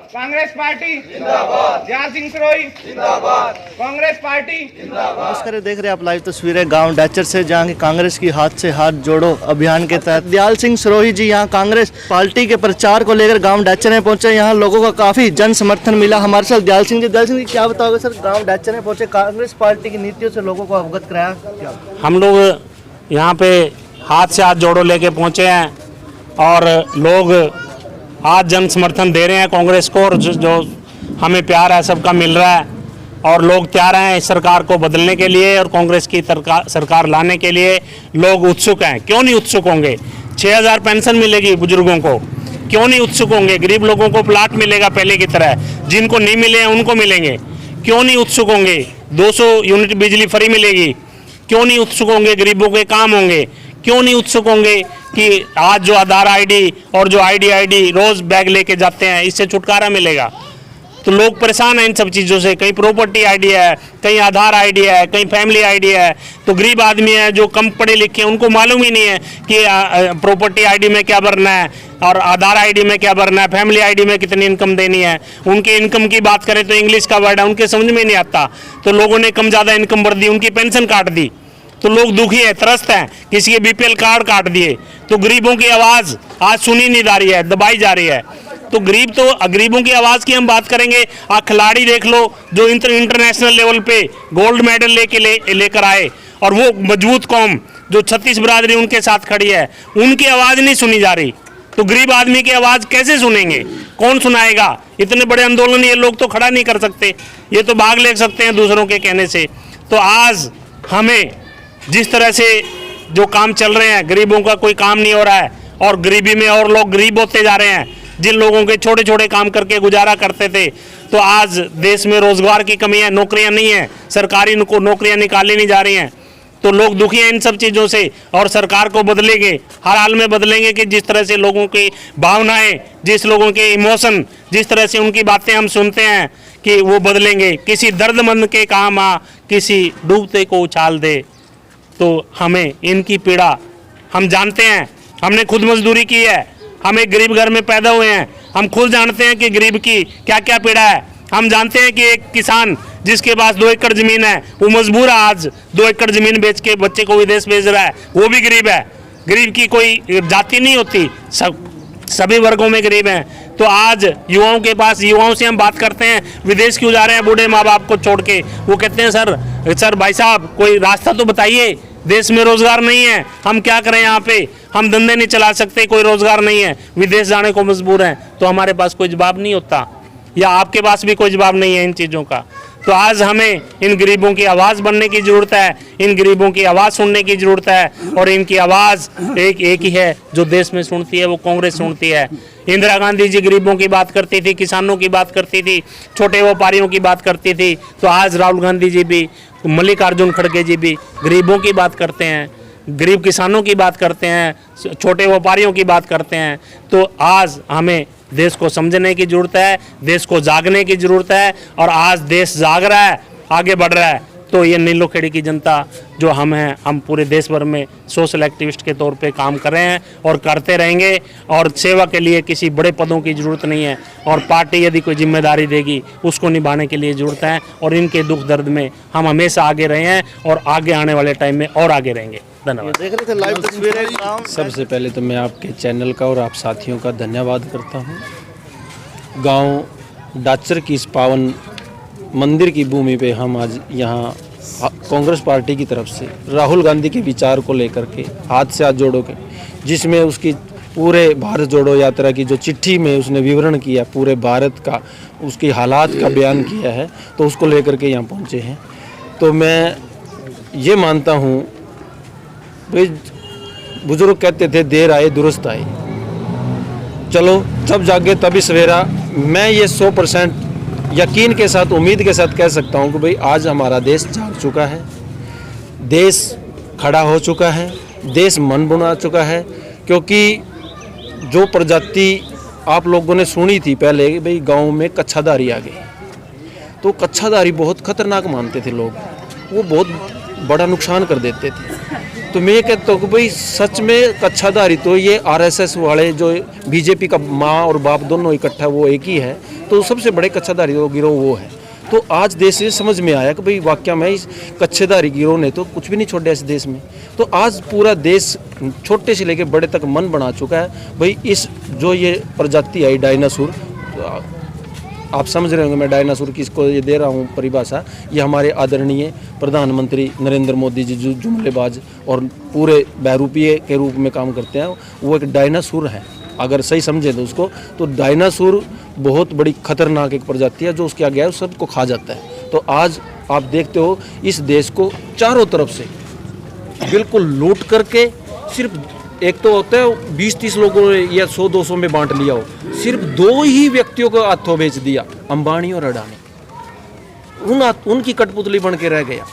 Congress party जिंदाबाद। दयाल सिंह सरोही जिंदाबाद। Congress party जिंदाबाद। नमस्कार, देख रहे हैं आप लाइव तस्वीरें गांव डैचर से, जहां की कांग्रेस की हाथ से हाथ जोड़ो अभियान के तहत दयाल सिंह सरोही जी यहां कांग्रेस पार्टी के प्रचार को लेकर गांव डैचर में पहुंचे। यहां लोगों का काफी जन समर्थन मिला। हमारे साथ दयाल सिंह जी क्या बताओगे सर, गाँव डैचर में पहुंचे, कांग्रेस पार्टी की नीतियों से लोगों को अवगत कराया? हम लोग यहाँ पे हाथ से हाथ जोड़ो लेके पहुँचे हैं और लोग आज जन समर्थन दे रहे हैं कांग्रेस को, और जो हमें प्यार है सबका मिल रहा है और लोग तैयार हैं इस सरकार को बदलने के लिए और कांग्रेस की सरकार लाने के लिए लोग उत्सुक हैं। क्यों नहीं उत्सुक होंगे? 6000 पेंशन मिलेगी बुजुर्गों को, क्यों नहीं उत्सुक होंगे? गरीब लोगों को प्लाट मिलेगा पहले की तरह, जिनको नहीं मिले हैं उनको मिलेंगे, क्यों नहीं उत्सुक होंगे? 200 यूनिट बिजली फ्री मिलेगी, क्यों नहीं उत्सुक होंगे? गरीबों के काम होंगे, क्यों नहीं उत्सुक होंगे कि आज जो आधार आईडी और जो आईडी रोज बैग लेके जाते हैं इससे छुटकारा मिलेगा? तो लोग परेशान हैं इन सब चीज़ों से। कहीं प्रॉपर्टी आईडी है, कहीं आधार आईडी है, कहीं फैमिली आईडी है। तो गरीब आदमी है जो कम पढ़े लिखे हैं, उनको मालूम ही नहीं है कि प्रॉपर्टी आईडी में क्या भरना है और आधार आईडी में क्या भरना है, फैमिली आईडी में कितनी इनकम देनी है। उनकी इनकम की बात करें तो इंग्लिश का वर्ड है, उनके समझ में नहीं आता। तो लोगों ने कम ज़्यादा इनकम भर दी, उनकी पेंशन काट दी, तो लोग दुखी है, त्रस्त हैं, किसी के बीपीएल कार्ड काट दिए। तो गरीबों की आवाज़ आज सुनी नहीं जा रही है, दबाई जा रही है। तो गरीबों की आवाज़ की हम बात करेंगे। आप खिलाड़ी देख लो जो इंटरनेशनल लेवल पे गोल्ड मेडल लेकर आए, और वो मजबूत कौम जो 36 बिरादरी उनके साथ खड़ी है, उनकी आवाज़ नहीं सुनी जा रही। तो गरीब आदमी की आवाज़ कैसे सुनेंगे? कौन सुनाएगा? इतने बड़े आंदोलन ये लोग तो खड़ा नहीं कर सकते, ये तो भाग ले सकते हैं दूसरों के कहने से। तो आज हमें जिस तरह से जो काम चल रहे हैं, गरीबों का कोई काम नहीं हो रहा है और गरीबी में और लोग गरीब होते जा रहे हैं। जिन लोगों के छोटे छोटे काम करके गुजारा करते थे, तो आज देश में रोजगार की कमी है, नौकरियां नहीं है, सरकारी नौकरियां निकाली नहीं जा रही हैं। तो लोग दुखी हैं इन सब चीज़ों से और सरकार को बदलेंगे, हर हाल में बदलेंगे कि जिस तरह से लोगों की भावनाएं, जिस लोगों के इमोशन, जिस तरह से उनकी बातें हम सुनते हैं कि वो बदलेंगे। किसी दर्दमंद के काम आ, किसी डूबते को उछाल दे। तो हमें इनकी पीड़ा हम जानते हैं, हमने खुद मजदूरी की है, हम एक गरीब घर में पैदा हुए हैं, हम खुद जानते हैं कि गरीब की क्या क्या पीड़ा है। हम जानते हैं कि एक किसान जिसके पास 2 एकड़ ज़मीन है, वो मजबूर है आज 2 एकड़ ज़मीन बेच के बच्चे को विदेश भेज रहा है, वो भी गरीब है। गरीब की कोई जाति नहीं होती, सभी वर्गों में गरीब हैं। तो आज युवाओं से हम बात करते हैं, विदेश क्यों जा रहे हैं बूढ़े माँ बाप को छोड़ के? वो कहते हैं सर भाई साहब कोई रास्ता तो बताइए, देश में रोजगार नहीं है, हम क्या करें? यहाँ पे हम धंधे नहीं चला सकते, कोई रोजगार नहीं है, विदेश जाने को मजबूर हैं। तो हमारे पास कोई जवाब नहीं होता, या आपके पास भी कोई जवाब नहीं है इन चीज़ों का। तो आज हमें इन गरीबों की आवाज़ बनने की ज़रूरत है, इन गरीबों की आवाज़ सुनने की ज़रूरत है, और इनकी आवाज़ एक ही है जो देश में सुनती है, वो कांग्रेस सुनती है। इंदिरा गांधी जी गरीबों की बात करती थी, किसानों की बात करती थी, छोटे व्यापारियों की बात करती थी। तो आज राहुल गांधी जी भी, मल्लिकार्जुन खड़गे जी भी गरीबों की बात करते हैं, गरीब किसानों की बात करते हैं, छोटे व्यापारियों की बात करते हैं। तो आज हमें देश को समझने की ज़रूरत है, देश को जागने की ज़रूरत है, और आज देश जाग रहा है, आगे बढ़ रहा है। तो ये नीलोखेड़ी की जनता जो हम हैं, हम पूरे देश भर में सोशल एक्टिविस्ट के तौर पे काम कर रहे हैं और करते रहेंगे। और सेवा के लिए किसी बड़े पदों की ज़रूरत नहीं है, और पार्टी यदि कोई जिम्मेदारी देगी उसको निभाने के लिए ज़रूरत है। और इनके दुख दर्द में हम हमेशा आगे रहे हैं और आगे आने वाले टाइम में और आगे रहेंगे। धन्यवाद। देख रहे थे लाइव तस्वीरें। सबसे पहले तो मैं आपके चैनल का और आप साथियों का धन्यवाद करता हूँ। गांव डाचर की इस पावन मंदिर की भूमि पे हम आज यहाँ कांग्रेस पार्टी की तरफ से राहुल गांधी के विचार को लेकर के हाथ से हाथ जोड़ो के, जिसमें उसकी पूरे भारत जोड़ो यात्रा की जो चिट्ठी में उसने विवरण किया, पूरे भारत का उसकी हालात का बयान किया है, तो उसको लेकर के यहाँ पहुँचे हैं। तो मैं ये मानता हूँ भाई, बुजुर्ग कहते थे देर आए दुरुस्त आए, चलो जब जागे तभी सवेरा। मैं ये 100% यकीन के साथ, उम्मीद के साथ कह सकता हूँ कि भाई आज हमारा देश जाग चुका है, देश खड़ा हो चुका है, देश मन बना चुका है। क्योंकि जो प्रजाति आप लोगों ने सुनी थी पहले कि भाई गाँव में कच्छाधारी आ गए, तो कच्छाधारी बहुत खतरनाक मानते थे लोग, वो बहुत बड़ा नुकसान कर देते थे। तो मैं कहता हूँ कि भाई सच में कच्छाधारी तो ये आरएसएस वाले जो बीजेपी का माँ और बाप दोनों इकट्ठा वो एक ही है, तो सबसे बड़े कच्छाधारी गिरोह वो है। तो आज देश से समझ में आया कि भाई वाकई में इस कच्छेदारी गिरोह ने तो कुछ भी नहीं छोड़ा इस देश में। तो आज पूरा देश छोटे से लेकर बड़े तक मन बना चुका है भाई इस जो ये प्रजाति आई डायनासोर, आप समझ रहे होंगे मैं डायनासोर किसको ये दे रहा हूँ परिभाषा, ये हमारे आदरणीय प्रधानमंत्री नरेंद्र मोदी जी जो जुमलेबाज और पूरे बहरूपीय के रूप में काम करते हैं, वो एक डायनासोर है। अगर सही समझे तो उसको, तो डायनासोर बहुत बड़ी खतरनाक एक प्रजाति है जो उसके आगे है सबको खा जाता है। तो आज आप देखते हो इस देश को चारों तरफ से बिल्कुल लूट करके, सिर्फ एक तो होता है 20-30 लोगों ने या 100-200 में बांट लिया हो, सिर्फ 2 ही व्यक्तियों को हाथों बेच दिया, अंबानी और अडानी। उनकी कठपुतली बन के रह गया।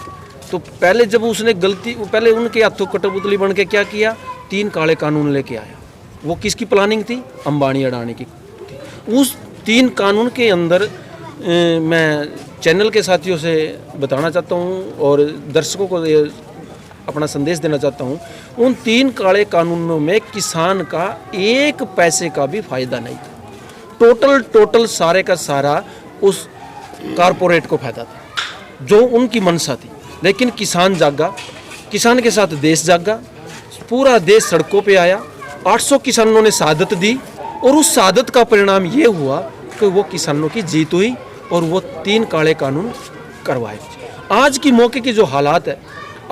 तो पहले जब उसने पहले उनके हाथों कठपुतली बन के क्या किया, 3 काले कानून लेके आया। वो किसकी प्लानिंग थी? अंबानी अडानी की थी। उस 3 कानून के अंदर मैं चैनल के साथियों से बताना चाहता हूँ और दर्शकों को अपना संदेश देना चाहता हूँ, उन 3 काले कानूनों में किसान का 1 पैसे का भी फायदा नहीं था। टोटल सारे का सारा उस कारपोरेट को फायदा था जो उनकी मंशा थी। लेकिन किसान जागा, किसान के साथ देश जागा, पूरा देश सड़कों पे आया, 800 किसानों ने शहादत दी और उस शहादत का परिणाम ये हुआ कि वो किसानों की जीत हुई और वो 3 काले कानून करवाए। आज की मौके की जो हालात है,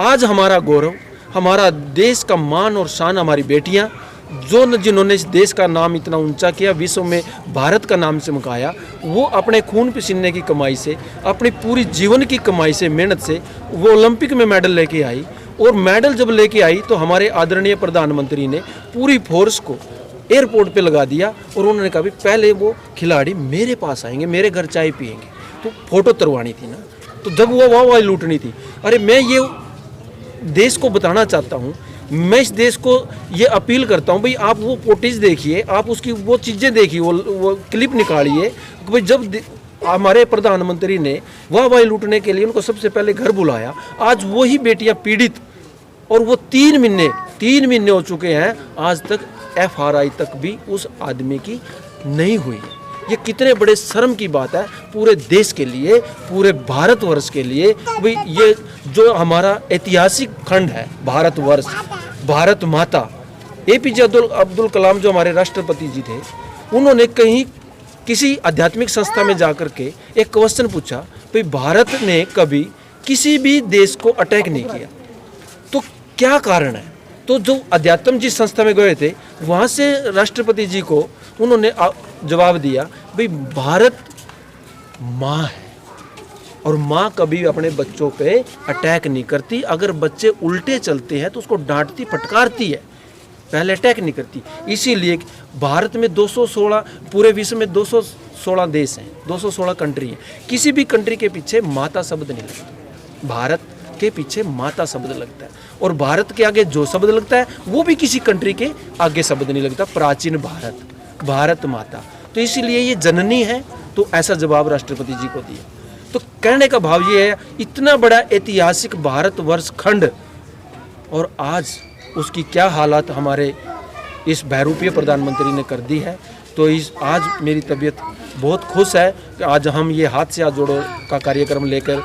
आज हमारा गौरव, हमारा देश का मान और शान, हमारी बेटियां जिन्होंने इस देश का नाम इतना ऊंचा किया, विश्व में भारत का नाम चमकाया, वो अपने खून पसीने की कमाई से, अपनी पूरी जीवन की कमाई से, मेहनत से वो ओलंपिक में मेडल लेके आई। और मेडल जब लेके आई तो हमारे आदरणीय प्रधानमंत्री ने पूरी फोर्स को एयरपोर्ट पे लगा दिया और उन्होंने कहा भी पहले वो खिलाड़ी मेरे पास आएंगे, मेरे घर चाय पिएंगे। तो फोटो तरवानी थी ना, तो जब वो वाह लूटनी थी। अरे मैं ये देश को बताना चाहता हूँ, मैं इस देश को ये अपील करता हूँ भाई आप वो फुटेज देखिए, आप उसकी वो चीज़ें देखिए, वो क्लिप निकालिए कि भाई जब हमारे प्रधानमंत्री ने वाह लूटने के लिए उनको सबसे पहले घर बुलाया, आज वही बेटियां पीड़ित, और वो 3 महीने हो चुके हैं, आज तक FRI तक भी उस आदमी की नहीं हुई। ये कितने बड़े शर्म की बात है पूरे देश के लिए, पूरे भारतवर्ष के लिए। भाई ये जो हमारा ऐतिहासिक खंड है भारतवर्ष, भारत माता, APJ अब्दुल कलाम जो हमारे राष्ट्रपति जी थे, उन्होंने कहीं किसी आध्यात्मिक संस्था में जाकर के एक क्वेश्चन पूछा, भाई भारत ने कभी किसी भी देश को अटैक नहीं किया, तो क्या कारण है? तो जो अध्यात्म जिस संस्था में गए थे, वहाँ से राष्ट्रपति जी को उन्होंने जवाब दिया, भाई भारत माँ है और माँ कभी अपने बच्चों पे अटैक नहीं करती। अगर बच्चे उल्टे चलते हैं तो उसको डांटती, फटकारती है, पहले अटैक नहीं करती। इसीलिए भारत में 216, पूरे विश्व में 216 देश हैं, 216 कंट्री हैं। किसी भी कंट्री के पीछे माता शब्द नहीं लगता, भारत के पीछे माता शब्द लगता है। और भारत के आगे जो शब्द लगता है वो भी किसी कंट्री के आगे शब्द नहीं लगता, प्राचीन भारत, भारत माता। तो इसीलिए ये जननी है, तो ऐसा जवाब राष्ट्रपति जी को दिया। तो कहने का भाव ये है, इतना बड़ा ऐतिहासिक भारतवर्ष खंड, और आज उसकी क्या हालात हमारे इस बहरूपीय प्रधानमंत्री ने कर दी है। तो आज मेरी तबीयत बहुत खुश है कि आज हम ये हाथ से हाथ जोड़ो का कार्यक्रम लेकर,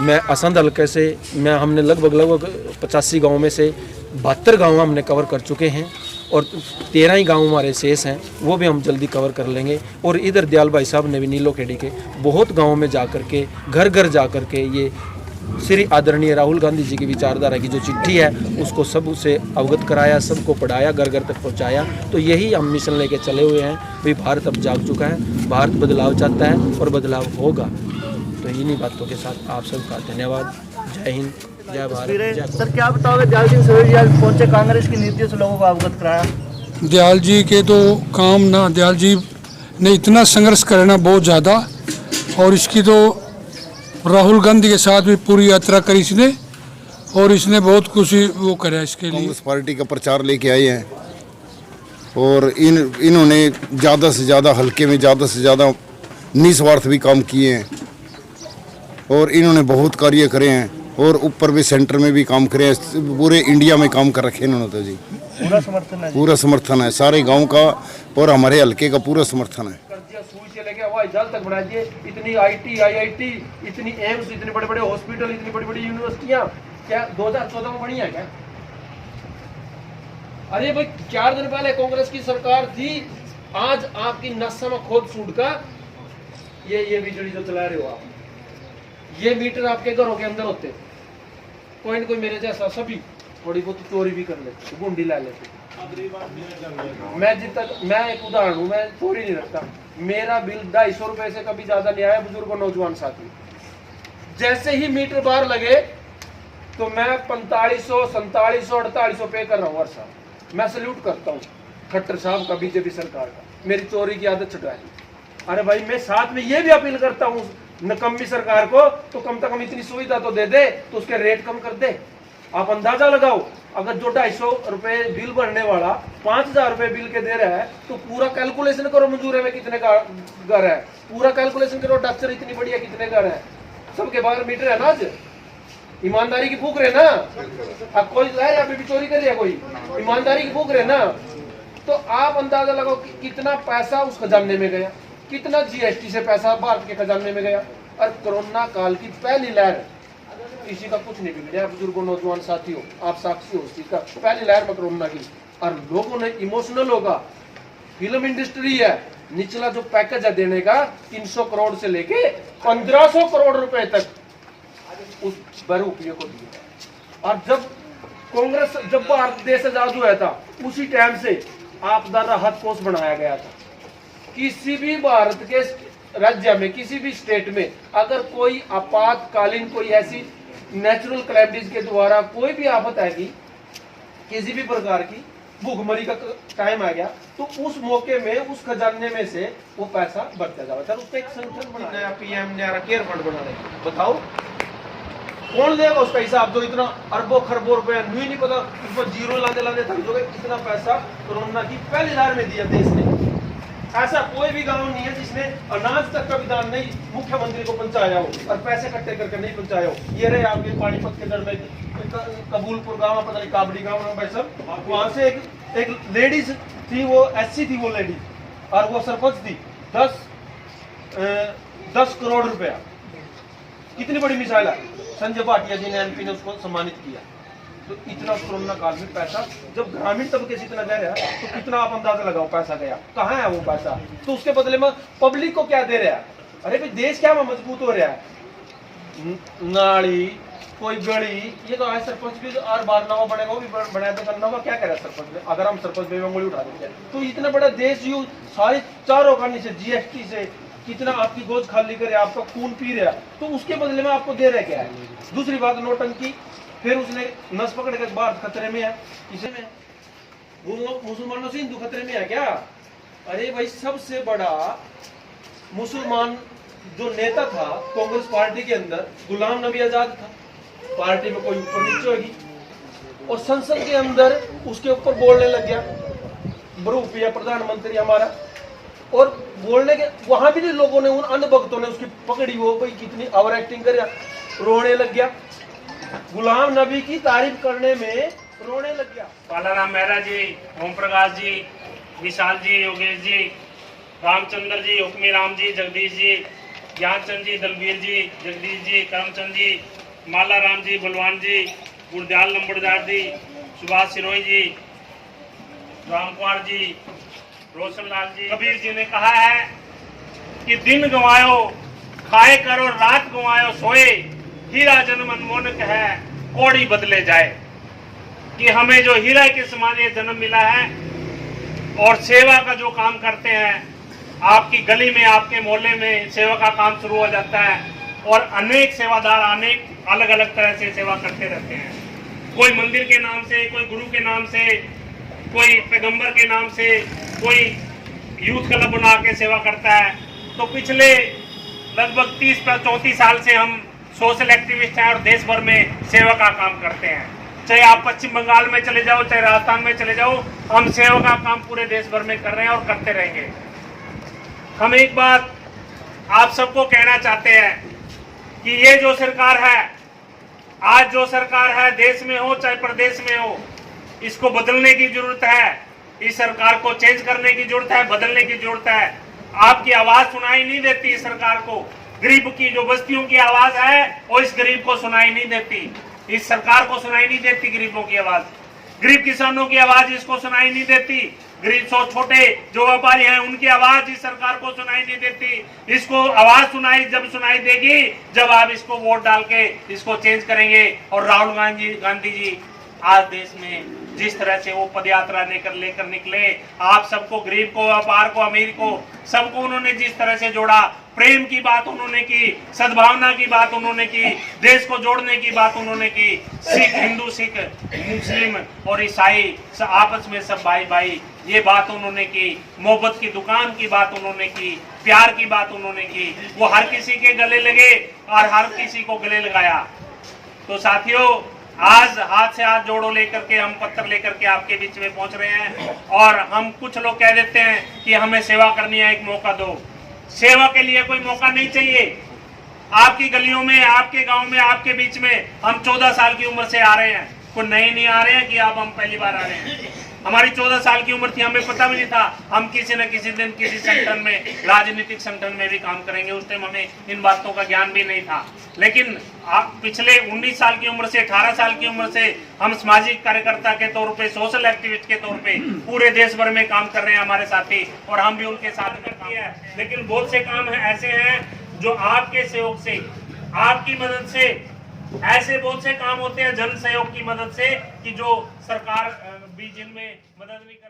मैं असंध हल्के से हमने लगभग 85 गाँव में से 72 गाँव हमने कवर कर चुके हैं और 13 ही गाँव हमारे शेष हैं, वो भी हम जल्दी कवर कर लेंगे। और इधर दयाल भाई साहब ने भी नीलो खेड़ी के बहुत गाँव में जा कर के, घर घर जा कर के ये श्री आदरणीय राहुल गांधी जी की विचारधारा की जो चिट्ठी है उसको सब से अवगत कराया, सबको पढ़ाया, घर घर तक पहुंचाया। तो यही हम मिशन लेके चले हुए हैं। भाई भारत अब जाग चुका है, भारत बदलाव चाहता है और बदलाव होगा। तो इन्हीं बातों के साथ आप सबका धन्यवाद। जय हिंद, जय भारत। सर क्या बताओगे, दयाल सिंह सरोही जी आज पहुंचे, कांग्रेस की नीतियों से लोगों को अवगत कराया। दयाल जी के तो काम ना, दयाल जी ने इतना संघर्ष करना बहुत ज़्यादा, और इसकी तो राहुल गांधी के साथ भी पूरी यात्रा करी इसने, और इसने बहुत कुछ वो करा इसके लिए। कांग्रेस पार्टी का प्रचार लेके आए हैं और इन्होंने ज़्यादा से ज़्यादा हल्के में ज़्यादा से ज़्यादा निस्वार्थ भी काम किए हैं और इन्होंने बहुत कार्य करे हैं और ऊपर भी सेंटर में भी काम करे हैं, पूरे इंडिया में काम कर रखे इन्होंने। तो जी पूरा समर्थन है, पूरा समर्थन है सारे गाँव का और हमारे हल्के का पूरा समर्थन है। हवाई जहाज तक बना दिए, इतनी IT, IIT, इतनी एम्स, इतने बड़े बड़े हॉस्पिटल, इतनी बड़ी बड़ी यूनिवर्सिटियां क्या 2014 में बनी है क्या? अरे भाई 4 दिन पहले कांग्रेस की सरकार थी, आज आपकी नस्सा में खोद सूट का ये बिजली जो चला रहे हो आप, ये मीटर आपके घरों के अंदर होते, कोई न कोई मेरे जैसा सभी थोड़ी बहुत चोरी भी कर लेते, गुंडी ला लेते। मैं एक उदाहरण हूँ, मैं चोरी नहीं रखता, मेरा बिल 250 रुपए से कभी ज्यादा नहीं आया। बुजुर्ग नौजवान साथी, जैसे ही मीटर बाहर लगे तो मैं 4500, 4700, 4800 पे कर रहा हूँ हर साल। मैं सल्यूट करता हूँ खट्टर साहब का, बीजेपी सरकार का, मेरी चोरी की आदत छुड़वाई। अरे भाई मैं साथ में ये भी अपील करता हूँ नकम्मी सरकार को, तो कम से कम इतनी सुविधा तो दे दे, तो उसके रेट कम कर दे। आप अंदाजा लगाओ, अगर जो 250 रुपए बिल भरने वाला 5000 रुपए बिल के दे रहा है, तो पूरा कैलकुलेशन करो मंजूरे में कितने का घर है, पूरा कैलकुलेशन करो, डक्चर इतनी बढ़िया कितने घर है, सबके बाहर मीटर है ना। आज ईमानदारी की फूक रहे ना, अब कोई है या फिर चोरी कर रहा कोई, ईमानदारी की फूक रहे ना। तो आप अंदाजा लगाओ कि कितना पैसा उस खजाने में गया, कितना GST से पैसा भारत के खजाने में गया। और कोरोना काल की पहली लहर, किसी का कुछ नहीं बिगड़ा, बुजुर्गों नौजवान साथियों आप साक्षी हो उसकी का, पहली लहर में कोरोना की, और लोगों ने इमोशनल होगा। फिल्म इंडस्ट्री है, निचला जो पैकेज है देने का 300 करोड़ से लेके 1500 करोड़ रुपए तक उस बहुउपयोग को दिया। और जब भारत देश आजाद हुआ था, उसी टाइम से आपदा राहत कोष बनाया गया था। किसी भी भारत के राज्य में, किसी भी स्टेट में अगर कोई आपातकालीन कोई ऐसी नेचुरल कैलेमिटीज के द्वारा कोई भी आफत आएगी, किसी भी प्रकार की भूखमरी का टाइम आ गया, तो उस मौके में उस खजाने में से वो पैसा बढ़ता जाता है। उसका एक संगठन बनाया, PM ने केयर फंड बना रहे। बताओ कौन देगा उसका हिसाब, जो इतना अरबों खरबों रुपए नहीं पता, ऊपर जीरो लाते थक जाओगे। इतना पैसा कोरोना की पहली लहर में दिया देश ने। ऐसा कोई भी गांव नहीं है जिसने अनाज तक का विधान नहीं मुख्यमंत्री को पहुंचाया हो और पैसे इकट्ठे करके नहीं पहुंचाया हो। ये रहे आपके पानीपत के दर में कबूलपुर गांव, पता नहीं काबड़ी गांव में, भाई साहब वहां से एक लेडीज थी, वो SC थी वो लेडी, और वो सरपंच थी। 10 करोड़ रुपया, कितनी बड़ी मिसाल है। संजय भाटिया जी ने, MP ने उसको सम्मानित किया। तो इतना कोरोना काल में पैसा जब ग्रामीण तबके से इतना दे रहा है, तो कितना आप अंदाजा लगाओ पैसा गया, कहाँ है वो पैसा। तो उसके बदले में पब्लिक को क्या दे रहा है। अरे भाई देश क्या मजबूत हो रहा है, नाली कोई गली, ये तो आज सरपंच भी और बार नवा बनेगा, वो भी बनाया तो नवा क्या करे सरपंच में। अगर हम सरपंच में उंगली उठा देते हैं तो इतना बड़ा देश यू सारे चारों खाने से GST से कितना आपकी गोद खाली करे, आपका खून पी रहा, तो उसके बदले में आपको दे रहे क्या है। दूसरी बात नोटंकी, फिर उसने नस पकड़ के भारत खतरे में है, किसे में मुसलमानों से हिंदू खतरे में है क्या। अरे भाई सबसे बड़ा मुसलमान जो नेता था कांग्रेस पार्टी के अंदर, गुलाम नबी आजाद था। पार्टी में कोई ऊपर नीचे होगी, और संसद के अंदर उसके ऊपर बोलने लग गया, बहुप्रिय प्रधानमंत्री हमारा, और बोलने के वहां भी लोगों ने, उन अंधभक्तों ने उसकी पकड़ी, वो भाई कितनी ओवर एक्टिंग कर, रोने लग गया। गुलाम नबी की तारीफ करने में रोने लग गया। बालाराम मेहरा जी, ओम प्रकाश जी, विशाल जी, योगेश जी, रामचंद्र जी, हुक्मी राम जी, जगदीश जी, ज्ञानचंद जी, दलबीर जी, जगदीश जी, करमचंद जी, माला राम जी, बलवान जी, गुरदयाल नंबरदार जी, सुभाष सिरोही जी, राम कुमार जी, रोशन लाल जी। कबीर जी ने कहा है कि दिन गंवायो खाए करो, रात गंवायो सोए, हीरा जन्म अनमोल है कौड़ी बदले जाए। कि हमें जो हीरा के समान ये जन्म मिला है, और सेवा का जो काम करते हैं, आपकी गली में, आपके मोहल्ले में सेवा का काम शुरू हो जाता है, और अनेक सेवादार अनेक अलग अलग तरह से सेवा करते रहते हैं। कोई मंदिर के नाम से, कोई गुरु के नाम से, कोई पैगंबर के नाम से, कोई यूथ क्लब बना के सेवा करता है। तो पिछले लगभग 30-34 साल से हम सोशल एक्टिविस्ट हैं और देश भर में सेवा का काम करते हैं। चाहे आप पश्चिम बंगाल में चले जाओ, चाहे राजस्थान में चले जाओ, हम सेवा का काम पूरे देश भर में कर रहे हैं और करते रहेंगे। हम एक बात आप सबको कहना चाहते हैं कि ये जो सरकार है, आज जो सरकार है, देश में हो चाहे प्रदेश में हो, इसको बदलने की जरूरत है। इस सरकार को चेंज करने की जरूरत है, बदलने की जरूरत है। आपकी आवाज सुनाई नहीं देती सरकार को। गरीब की जो बस्तियों की आवाज है वो इस गरीब को सुनाई नहीं देती, इस सरकार को सुनाई नहीं देती गरीबों की आवाज। गरीब किसानों की आवाज इसको सुनाई नहीं देती, गरीब छोटे जो व्यापारी हैं उनकी आवाज इस सरकार को सुनाई नहीं देती। इसको आवाज जब सुनाई देगी जब आप इसको वोट डाल के इसको चेंज करेंगे। और राहुल गांधी जी आज देश में जिस तरह से वो पदयात्रा लेकर निकले, आप सबको, गरीब को, व्यापार को, अमीर को, सबको उन्होंने जिस तरह से जोड़ा, प्रेम की बात उन्होंने की, सद्भावना की बात उन्होंने की, देश को जोड़ने की बात उन्होंने की। सिख, हिंदू, सिख, मुस्लिम और ईसाई आपस में सब भाई भाई, ये बात उन्होंने की। मोहब्बत की दुकान की बात उन्होंने की, प्यार की बात उन्होंने की। वो हर किसी के गले लगे और हर किसी को गले लगाया। तो साथियों, आज हाथ से हाथ जोड़ो लेकर के हम पत्थर लेकर के आपके बीच में पहुंच रहे हैं। और हम कुछ लोग कह देते हैं कि हमें सेवा करनी है, एक मौका दो। सेवा के लिए कोई मौका नहीं चाहिए। आपकी गलियों में, आपके गांव में, आपके बीच में हम 14 साल की उम्र से आ रहे हैं। कोई नए नहीं आ रहे हैं कि आप हम पहली बार आ रहे हैं। हमारी 14 साल की उम्र थी, हमें पता भी नहीं था हम किसी न किसी दिन किसी संगठन में, राजनीतिक संगठन में भी काम करेंगे। उस टाइम हमें इन बातों का ज्ञान भी नहीं था। लेकिन पिछले 19 साल की उम्र से, 18 साल की उम्र से हम सामाजिक कार्यकर्ता के तौर पे, सोशल एक्टिविस्ट के तौर पे पूरे देश भर में काम कर रहे हैं हमारे साथी, और हम भी उनके साथ में काम है। लेकिन बहुत से काम ऐसे हैं जो आपके सहयोग से, आपकी मदद से, ऐसे बहुत से काम होते हैं जन सहयोग की मदद से कि जो सरकार भी जिनमें मदद नहीं कर